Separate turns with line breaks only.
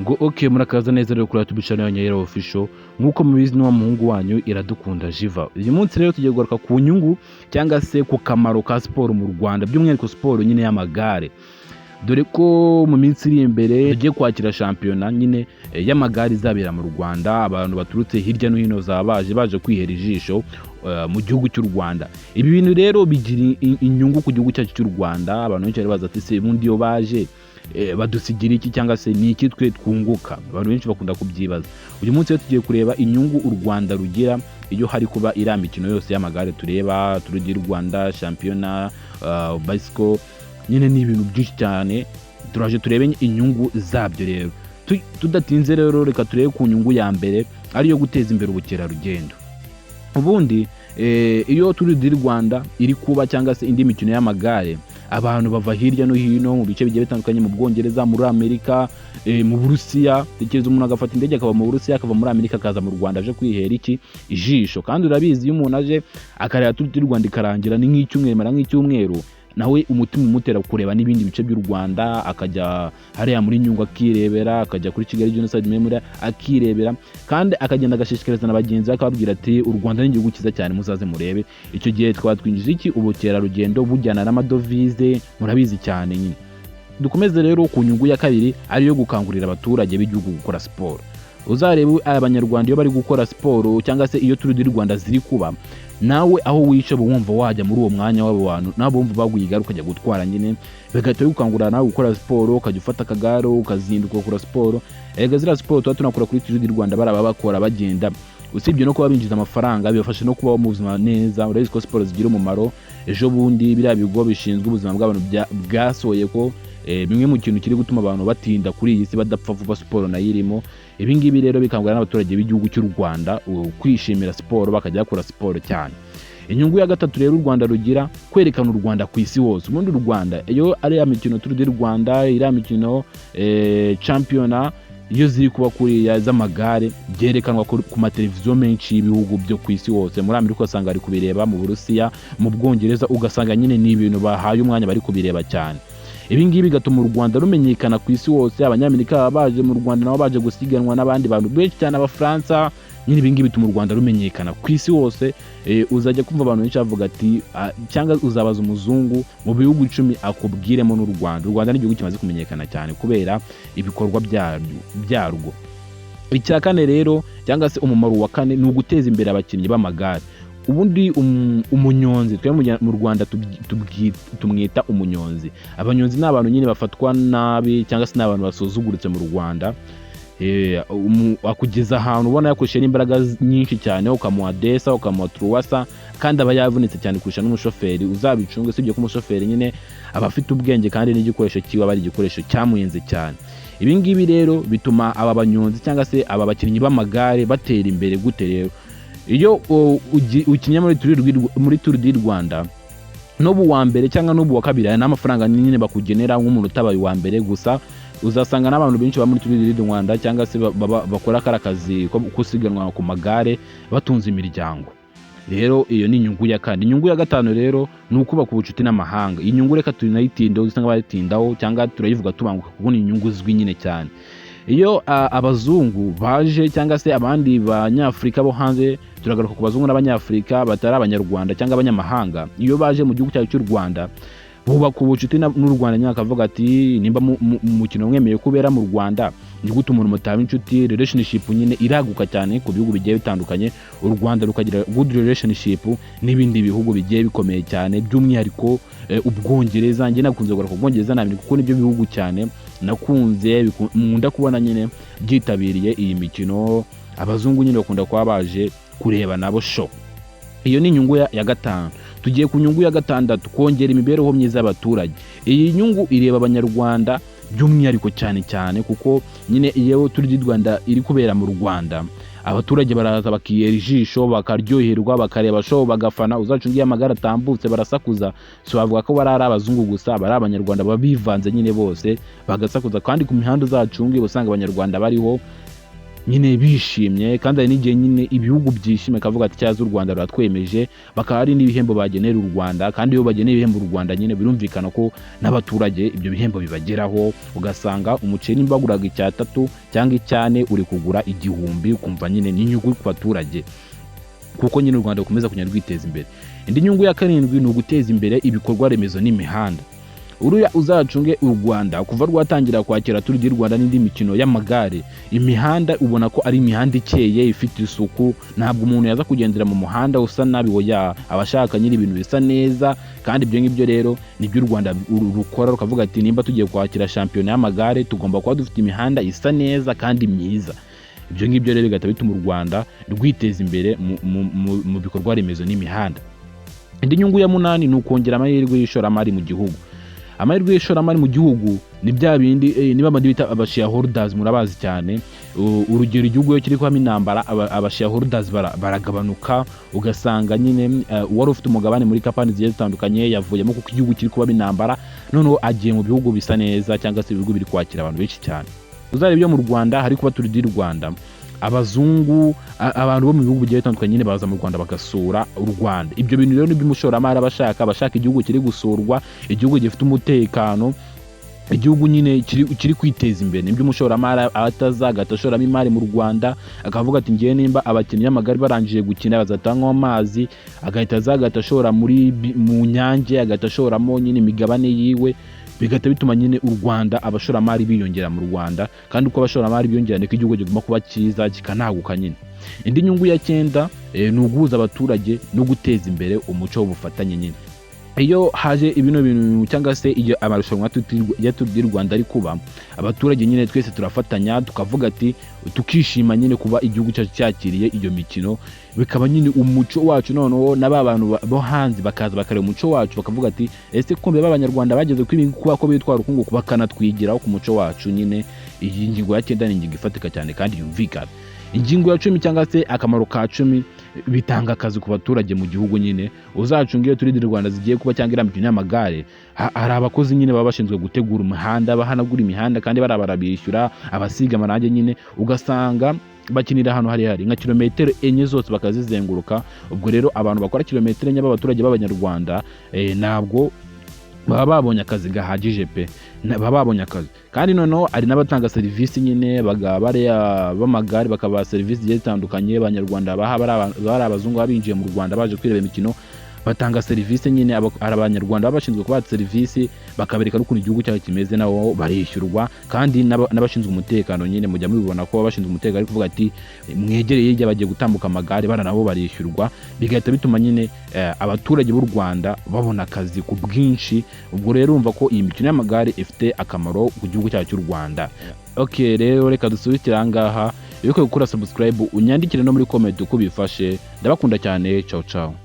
ngo okay murakaza neza rero kuri tubishana y'Anyera official nkuko mubizi n'uwa muhungu wanyu iradukunda Jiva. Uyu munsi rero tugiye kugaruka ku nyungu cyangwa se ku kamaro ka siporo mu Rwanda, by'umwihariko siporo nyine y'amagare, dore ko mu minsi iri imbere tugiye kwakira shampiyona nyine y'amagare izabera mu Rwanda. Abantu baturutse hirya no hino baje kwihera ijisho mu gihugu cy'u Rwanda. Ibi bintu rero bigira inyungu ku gihugu cyacu cy'u Rwanda. Abantu benshi baza ati se bundi yo baje badusigira iki cyangwa se ni iki twe twunguka? Abantu benshi bakunda kubyibaza. Uyu munsi rero tugiye kureba inyungu u Rwanda rugira iyo hari kuba iriya mikino yose y'amagare tureba, turugira Rwanda shampiyona, bicycle, nyine ni ibintu byinshi cyane. Turaje turebe inyungu zabyo rero. Tudatinze rero reka turebe ku nyungu ya mbere ariyo guteza imbere ubukerarugendo. Ubundi iyo turugira Rwanda iri kuba cyangwa se indi mikino y'amagare, abantu bava hirya no hino mu bice bigiye bitandukanye, mu Bwongereza, muri Amerika, mu Burusiya. Tekereza umuntu agafata indege akava mu Burusiya akava muri Amerika akaza mu Rwanda aje kwihera iki ijisho. Kandi urabizi iyo umuntu aje akareba turugira Rwanda ikarangira ni nk'icyumweru, nawe umutima umutera kureba n'ibindi bice by'u Rwanda, akajya hariya muri Nyungwe akirebera, akajya kuri Kigali Genocide Memorial akirebera, kandi akagenda agashishikariza na bagenzi akababwira ati u Rwanda ni igihugu cyiza cyane muzaze murebe. Icyo gihe twatwinjiza iki ubukerarugendo bujyana n'amadovize, murabizi cyane nyine. Dukomeze rero ku nyungu ya kabiri ariyo gukangurira abaturage b'igihugu gukora siporo. Uzarebe abanyarwanda iyo bari gukora siporo cyangwa se iyo turugira Rwanda ziri kuba, nawe aho wica bumva wajya muri uwo mwanya w'abo bantu nabo bumva bagwiga ukajya gutwara nyine, bagahita gukangurira nawe gukora siporo, ukajya ufata akagare ukazinduka gukora siporo. Ega zira siporo tuba tunakora kuri turugira Rwanda baraba bakora bagenda, usibye no kuba binjiza amafaranga bibafasha no kubaho mu buzima neza. Urabizi ko siporo zigira umumaro. Ejo bundi biriya bigo bishinzwe ubuzima bw'abantu bwasohoye ko bimwe mu kintu kiri gutuma abantu batinda kuri iyi si badapfa vuba siporo nayo irimo. Ibi ngibi rero bikangurira n'abaturage b'igihugu cy'u Rwanda kwishimira siporo, bakajya bakora siporo cyane. Inyungu ya gatatu rero u Rwanda rugira, kwerekana u Rwanda ku isi hose. Ubundi u Rwanda iyo ari ya mikino turugira Rwanda, iriya mikino champiyona iyo ziri kuba kuriya z'amagare, byerekanwa ku mateleviziyo menshi y'ibihugu byo ku isi hose. Muri Amerika usanga ari kubireba, mu Burusiya, mu Bwongereza ugasanga nyine ni ibintu bahaye umwanya bari kubireba cyane. Ibi ngibi bigatuma u Rwanda rumenyekana ku isi hose. Abanyamerika baje mu Rwanda nabo baje gusiganwa n'abandi bantu benshi cyane, Abafaransa. Nyine ibi ngibi bituma u Rwanda rumenyekana ku isi hose. Uzajya kumva abantu benshi bavuga ati cyangwa uzabaza umuzungu mu bihugu 10 akubwiremo n'u Rwanda. U Rwanda ni igihugu kimaze kumenyekana cyane kubera ibikorwa byarwo. Icya kane rero cyangwa se umumaro wa kane ni uguteza imbere abakinnyi b'amagare. Ubundi umunyonzi twe mu Rwanda tumwita umunyonzi. Abanyonzi ni abantu nyine bafatwa nabi cyangwa se n'abantu basuzuguritse mu Rwanda. Akugeza ahantu ubona yakoresheje n'imbaraga nyinshi cyane, ukamuha desa, ukamuha truwasa, kandi aba yavunitse cyane kurusha n'umushoferi. Uzabicunge, sibyo ko umushoferi nyine aba afite ubwenge kandi n'igikoresho kiwe aba ari igikoresho cyamuyenze cyane. Ibi ngibi rero bituma aba banyonzi cyangwa se aba bakinnyi b'amagare batera imbere. Gute rero? Iyo ukinya muri turugira Rwanda, n'ubu wa mbere cyangwa n'ubu wa kabiri n'amafaranga nyine bakugenera nk'umuntu utabaye wa mbere gusa. Uzasanga n'abantu benshi ba muri turugira Rwanda cyangwa se bakora akazi ko gusiganwa ku magare batunze imiryango. Rero iyo ni inyungu ya kane. Inyungu ya gatanu rero ni ukubaka ubucuti n'amahanga. Iyi nyungu reka tunayitindaho, usanga bayitindaho cyangwa turayivuga tubanguka kuko ni inyungu zwi nyine cyane. Iyo abazungu baje cyangwa se abandi banyafrika bo hanze, turagaruka ku bazungu n'abanyafrika batari abanyarwanda cyangwa abanyamahanga, iyo baje mu gihugu cyacu cy'u Rwanda bubaka ubucuti n'u Rwanda nyine, akavuga ati nimba umukino mwemeye kubera mu Rwanda, ni gute umuntu mutaba inshuti. Relationship nyine iraguka cyane ku bihugu bigiye bitandukanye. U Rwanda rukagira good relationship n'ibindi bihugu bigiye bikomeye cyane, by'umwihariko Ubwongereza. Njye nakunze gukora ku Bwongereza nabyo kuko nibyo bihugu cyane nakunze nkunda kubona nyine byitabiriye iyi mikino. Abazungu nyine bakunda kuba baje kureba nabo show. Iyo ni inyungu ya gatanu. Tugiye ku nyungu ya gatandatu, kongera imibereho myiza y'abaturage. Iyi nyungu ireba abanyarwanda by'umwihariko cyane cyane kuko nyine iyo turugira Rwanda iri kubera mu Rwanda, abaturage baraza bakiyera ijisho, bakaryoherwa, bakareba show, bagafana. Uzacungiye amagara atambutse barasakuza, so bavuga ko bari abazungu gusa, bari abanyarwanda babivanze nyine bose bagasakuza. Kandi ku mihanda uzacungiye usanga abanyarwanda bariho nyine bishimye, kandi hari n'igihe nyine ibihugu byishime kavuga ati cyaza u Rwanda ruratwemeje, bakaba ari n'ibihembo bagenera u Rwanda, kandi iyo bageneye ibihembo u Rwanda nyine birumvikana ko n'abaturage ibyo bihembo bibageraho, ugasanga umuceri nimba baguraga icya 3 cyangwa icya 4 uri kugura 1000, ukumva nyine n'inyungu ku baturage, kuko nyine u Rwanda rukomeza kugenda rwiteza imbere. Indi nyungu ya 7 ni uguteza imbere ibikorwa remezo n'imihanda. Uruya uzacunge u Rwanda kuva rwatangira kwakira Tour du Rwanda n'indi mikino y'amagare, imihanda ubona ko ari imihanda ikeye ifite isuku, ntabwo umuntu yaza kugendera mu muhanda usa nabi, oya, abashaka nyine ibintu bisa neza. Kandi ibyo ngibyo rero nibyo u Rwanda rukora, rukavuga ati nimba tugiye kwakira shampiyona y'amagare tugomba kuba dufite imihanda isa neza kandi myiza. Ibyo ngibyo rero bigahita bituma u Rwanda rwiteza imbere mu bikorwa remezo n'imihanda. Indi nyungu ya 8 ni ukongera amahirwe y'ishoramari mu gihugu. Amahirwe y'ishoramari mu gihugu ni bya bindi niba abandi bita aba shareholders murabazi cyane. Urugero igihugu iyo kiri kwamo intambara aba shareholders baragabanuka, ugasanga nyine wari ufite umugabane muri company zigiye zitandukanye yavuyemo kuko igihugu kiri kuba intambara, noneho agiye mu bihugu bisa neza cyangwa se ibihugu biri kwakira abantu benshi cyane. Uzareba ibyo mu Rwanda hari kuba Tour du Rwanda, abazungu abantu bo mu bihugu bigiye bitandukanye nyine baza mu Rwanda bagasura u Rwanda. Ibyo bintu rero nibyo umushoramari abashaka igihugu kiri gusurwa, igihugu gifite umutekano, igihugu nyine kiri kwiteza imbere. Nibyo umushoramari atashoramo imari mu Rwanda, akavuga ati ngiye nimba abakinnyi b'amagare barangije gukina bazatangwa amazi, agahita agatashora mu nyange, agatashoramo nyine imigabane yiwe, bigahita bituma nyine u Rwanda abashoramari biyongera mu Rwanda, kandi uko abashoramari biyongera niko igihugu kigomba kuba cyiza kikanaguka nyine. Indi nyungu ya 9 ni uguhuza abaturage no guteza imbere umuco w'ubufatanye nyine. Iyo haje ibino bintu cyangwa se iyo amarushanwa ya Tour du Rwanda ari kuba, abaturage nyine twese turafatanya tukavuga ati tukishima nyine kuba igihugu cyacu cyakiriye iyo mikino, bikaba nyine umuco wacu, noneho n'aba bantu bo hanze bakaza bakareba umuco wacu bakavuga ati ese kumbe b'abanyarwanda bageze kuba ko bitwara ukungu bakanatwigiraho ku muco wacu nyine. Iyi ngingo ya 9 ni ingingo ifatika cyane kandi yumvikana. Ingingo ya 10 cyangwa se akamaro ka 10 bitanga akazi ku baturage mu gihugu nyine. Uzacunga iyo Tour du Rwanda zigiye kuba cyangwa iramikino y'amagare, hari abakozi nyine baba bashinzwe gutegura umuhanda, bahanagura imihanda, kandi barabishyura abasiga amarange nyine, ugasanga bakinira ahantu hari nka kilometero 4 zose bakazizenguruka. Ubwo rero abantu bakora kilometero 4 b'abaturage b'abanyarwanda ntabwo baba babonye akazi gahagije pe, baba babonye akazi. Kandi noneho ari n'abatanga serivisi nyine b'amagare bakaba serivisi zigiye zitandukanye. Abanyarwanda bari abazungu babinjiye mu Rwanda baje kwireba imikino, batanga serivisi nyine. Abanyarwanda baba bashinzwe kubaha serivisi, bakabereka n'ukuntu igihugu cyacu kimeze, nabo barishyurwa. Kandi n'abashinzwe umutekano nyine mujya mubibona ko abashinzwe umutekano ari kuvuga ati mwegereye hirya bagiye gutambuka amagare, bana nabo barishyurwa. Bigahita bituma nyine abaturage b'u Rwanda babona akazi ku bwinshi. Ubwo rero urumva ko iyi mikino y'amagare ifite akamaro ku gihugu cyacu cy'u Rwanda. Okay, rero reka dusubikire aha ngaha. Iyo ukora subscribe unyandikire no muri comment uko bifashe. Ndabakunda cyane, ciao ciao.